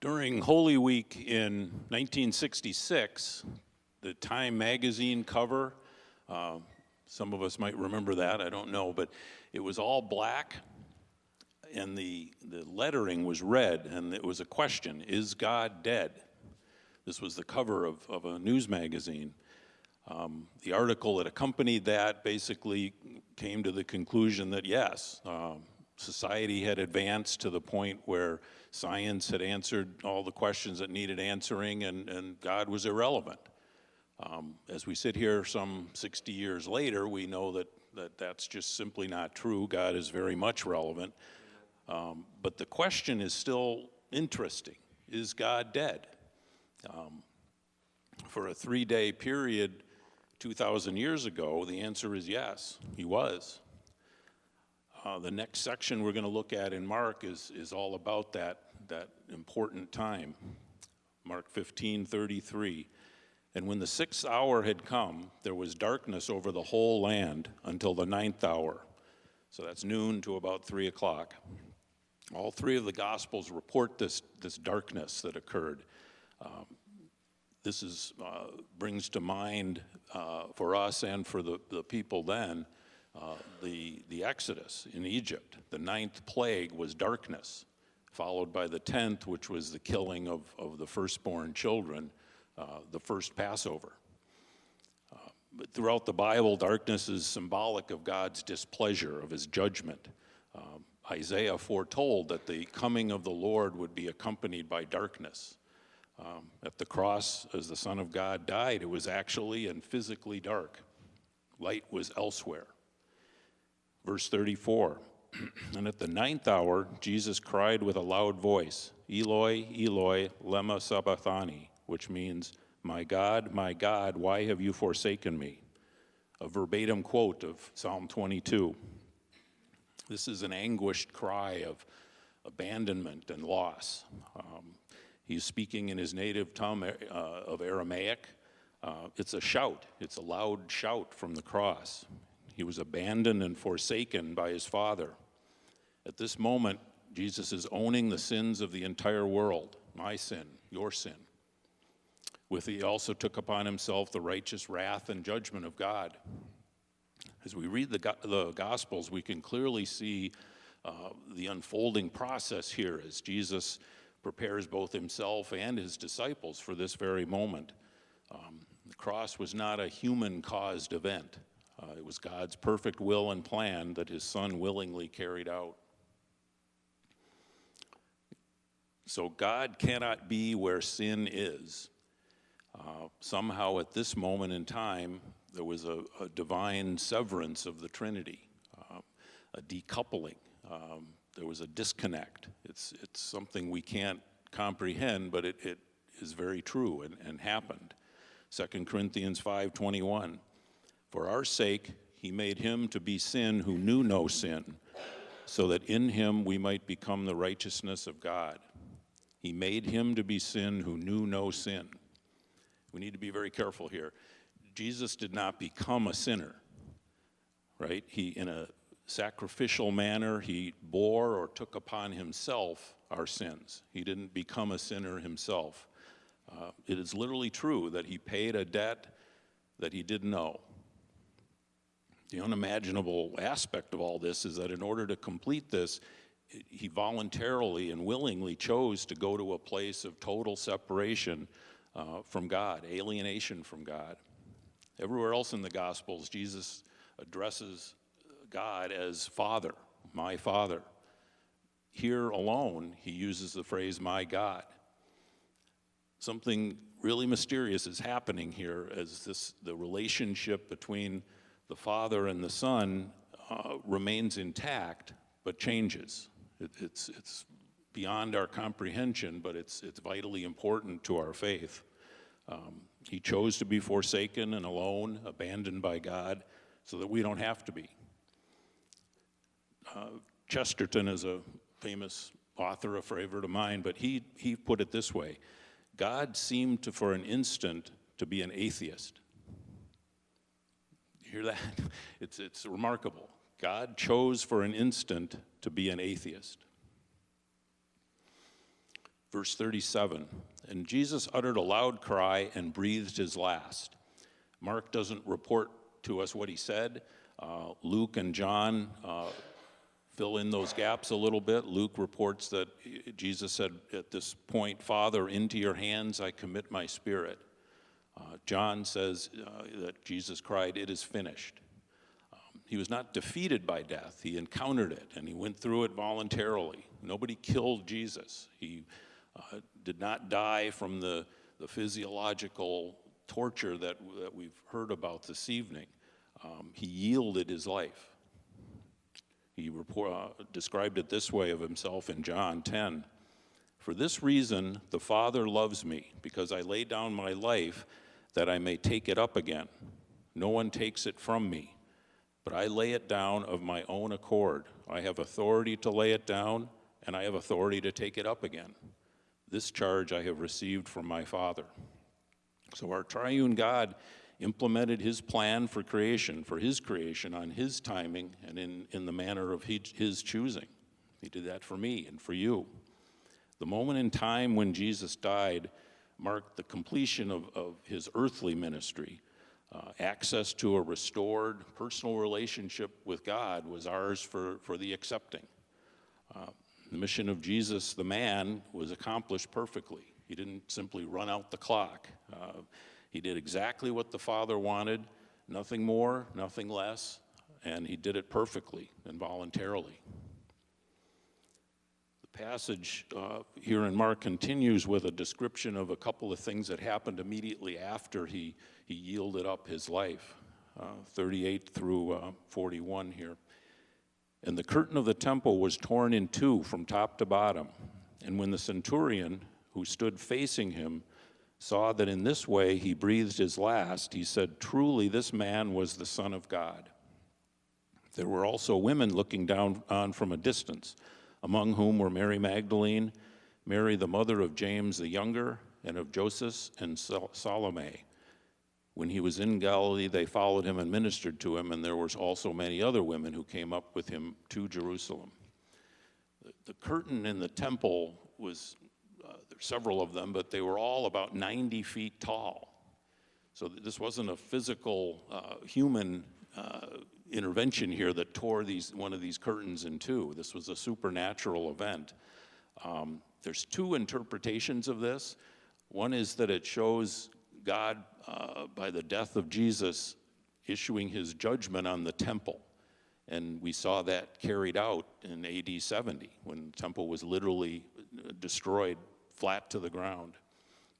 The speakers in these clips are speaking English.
During Holy Week in 1966, the Time magazine cover, some of us might remember that, I don't know, but it was all black and the lettering was red, and it was a question: is God dead? This was the cover of a news magazine. The article that accompanied that basically came to the conclusion that yes, society had advanced to the point where science had answered all the questions that needed answering, and God was irrelevant. As we sit here some 60 years later, we know that that's just simply not true. God is very much relevant. But the question is still interesting. Is God dead? For a 3-day period 2,000 years ago, the answer is yes, he was. The next section we're going to look at in Mark is all about that important time. Mark 15:33. And when the 6th hour had come, there was darkness over the whole land until the 9th hour. So that's noon to about 3 o'clock. All three of the Gospels report this darkness that occurred. This brings to mind for us and for the people then the Exodus in Egypt. The 9th plague was darkness, followed by the 10th, which was the killing of the firstborn children, the first Passover. But throughout the Bible, darkness is symbolic of God's displeasure, of his judgment. Isaiah foretold that the coming of the Lord would be accompanied by darkness. At the cross, as the Son of God died, it was actually and physically dark. Light was elsewhere. Verse 34, and at the 9th hour, Jesus cried with a loud voice, Eloi, Eloi, lema sabachthani, which means, my God, why have you forsaken me? A verbatim quote of Psalm 22. This is an anguished cry of abandonment and loss. He's speaking in his native tongue of Aramaic. It's a shout. It's a loud shout from the cross. He was abandoned and forsaken by his Father. At this moment, Jesus is owning the sins of the entire world, my sin, your sin. He also took upon himself the righteous wrath and judgment of God. As we read the Gospels, we can clearly see the unfolding process here as Jesus prepares both himself and his disciples for this very moment. The cross was not a human-caused event. It was God's perfect will and plan that his Son willingly carried out. So God cannot be where sin is. Somehow at this moment in time, there was a divine severance of the Trinity, a decoupling. There was a disconnect. It's something we can't comprehend, but it is very true and happened. 2 Corinthians 5:21, for our sake he made him to be sin who knew no sin, so that in him we might become the righteousness of God. He made him to be sin who knew no sin. We need to be very careful here. Jesus did not become a sinner, right? He, in a sacrificial manner, he bore or took upon himself our sins. He didn't become a sinner himself. It is literally true that he paid a debt that he didn't owe. The unimaginable aspect of all this is that in order to complete this, he voluntarily and willingly chose to go to a place of total separation from God, alienation from God. Everywhere else in the Gospels, Jesus addresses God as Father, my Father. Here alone, he uses the phrase, my God. Something really mysterious is happening here as the relationship between the Father and the Son remains intact, but changes. It's beyond our comprehension, but it's vitally important to our faith. He chose to be forsaken and alone, abandoned by God, so that we don't have to be. Chesterton is a famous author, a favorite of mine, but he put it this way: God seemed to, for an instant, to be an atheist. You hear that? It's remarkable. God chose for an instant to be an atheist. verse 37, and Jesus uttered a loud cry and breathed his last. Mark doesn't report to us what he said. Luke and John fill in those gaps a little bit. Luke reports that Jesus said at this point, "Father, into your hands I commit my spirit." John says that Jesus cried, "It is finished." He was not defeated by death. He encountered it, and he went through it voluntarily. Nobody killed Jesus. He did not die from the physiological torture that we've heard about this evening. He yielded his life. He described it this way of himself in John 10. "For this reason the Father loves me, because I lay down my life that I may take it up again. No one takes it from me, but I lay it down of my own accord. I have authority to lay it down, and I have authority to take it up again. This charge I have received from my Father." So our triune God implemented his plan for creation, on his timing and in the manner of his choosing. He did that for me and for you. The moment in time when Jesus died marked the completion of his earthly ministry. Access to a restored personal relationship with God was ours for the accepting. The mission of Jesus, the man, was accomplished perfectly. He didn't simply run out the clock. He did exactly what the Father wanted, nothing more, nothing less, and he did it perfectly and voluntarily. The passage here in Mark continues with a description of a couple of things that happened immediately after he yielded up his life, 38 through 41 here. "And the curtain of the temple was torn in two from top to bottom. And when the centurion, who stood facing him, saw that in this way he breathed his last, he said, 'Truly this man was the Son of God.' There were also women looking down on from a distance, among whom were Mary Magdalene, Mary the mother of James the younger, and of Joseph and Salome. When he was in Galilee, they followed him and ministered to him, and there was also many other women who came up with him to Jerusalem." The curtain in the temple was, there's several of them, but they were all about 90 feet tall. So this wasn't a physical human intervention here that tore one of these curtains in two. This was a supernatural event. There's two interpretations of this. One is that it shows God, by the death of Jesus, issuing his judgment on the temple. And we saw that carried out in AD 70, when the temple was literally destroyed flat to the ground.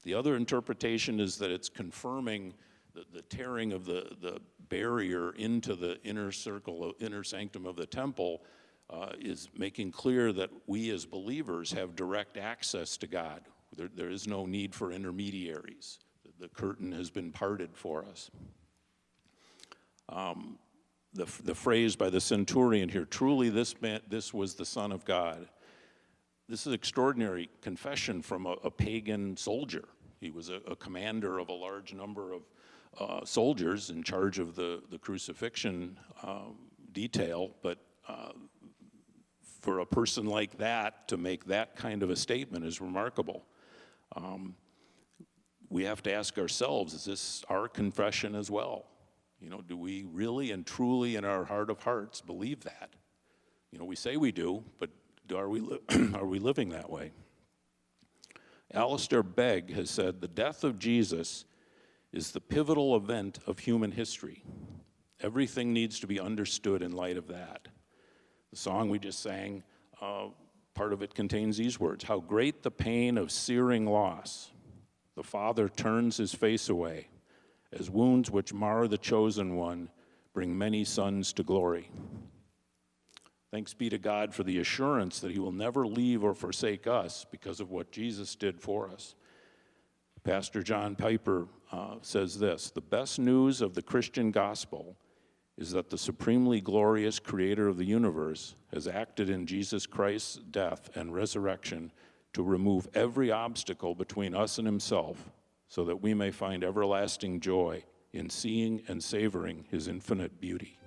The other interpretation is that it's confirming the tearing of the barrier into the inner sanctum of the temple is making clear that we as believers have direct access to God. There is no need for intermediaries. The curtain has been parted for us. The phrase by the centurion here, "Truly this was the Son of God." This is extraordinary confession from a pagan soldier. He was a commander of a large number of soldiers in charge of the crucifixion detail, but for a person like that to make that kind of a statement is remarkable. We have to ask ourselves, is this our confession as well? Do we really and truly in our heart of hearts believe that? We say we do, but are we living that way? Alistair Begg has said, "The death of Jesus is the pivotal event of human history. Everything needs to be understood in light of that." The song we just sang, part of it contains these words, "How great the pain of searing loss. The Father turns his face away, as wounds which mar the chosen one bring many sons to glory." Thanks be to God for the assurance that he will never leave or forsake us because of what Jesus did for us. Pastor John Piper says this, "The best news of the Christian gospel is that the supremely glorious creator of the universe has acted in Jesus Christ's death and resurrection to remove every obstacle between us and himself, so that we may find everlasting joy in seeing and savoring his infinite beauty."